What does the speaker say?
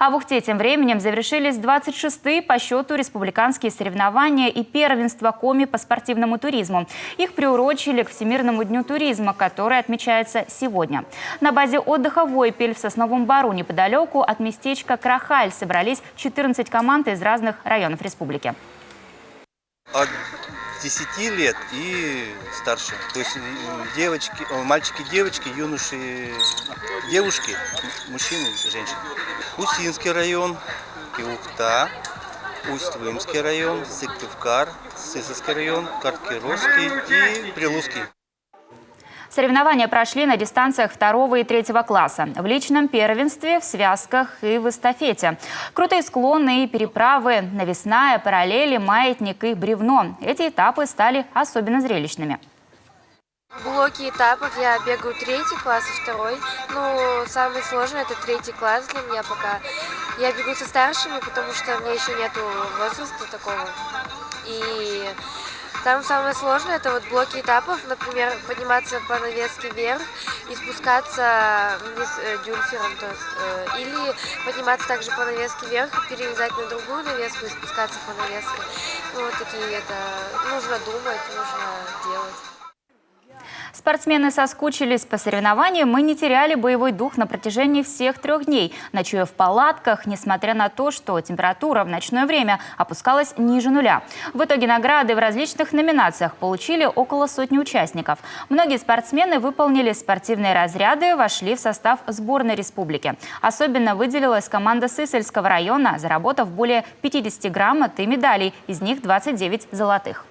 А в Ухте тем временем завершились 26-е по счету республиканские соревнования и первенства Коми по спортивному туризму. Их приурочили к Всемирному дню туризма, который отмечается сегодня. На базе отдыха «Войпель» в Сосновом Бору неподалеку от местечка Крахаль собрались 14 команд из разных районов республики. От 10 лет и старше. То есть девочки, мальчики, девочки, юноши, девушки, мужчины, женщины. Усинский район, Ухта, Усть-Вымский район, Сыктывкар, Сысоцкий район, Карткировский и Прилузский. Соревнования прошли на дистанциях 2 и 3 класса, в личном первенстве, в связках и в эстафете. Крутые склоны и переправы, навесная, параллели, маятник и бревно. Эти этапы стали особенно зрелищными. Блоки этапов я бегаю 3-й класс и 2-й. Ну, самый сложный это 3-й класс для меня пока. Я бегу со старшими, потому что у меня еще нету возраста такого. И там самое сложное это вот блоки этапов, например, подниматься по навеске вверх и спускаться вниз дюльфером, то есть, или подниматься также по навеске вверх, перелезать на другую навеску и спускаться по навеске. Ну, вот такие это нужно думать, нужно делать. Спортсмены соскучились по соревнованиям и не теряли боевой дух на протяжении всех 3 дней, ночуя в палатках, несмотря на то, что температура в ночное время опускалась ниже нуля. В итоге награды в различных номинациях получили около 100 участников. Многие спортсмены выполнили спортивные разряды, вошли в состав сборной республики. Особенно выделилась команда Сысольского района, заработав более 50 грамот и медалей, из них 29 золотых.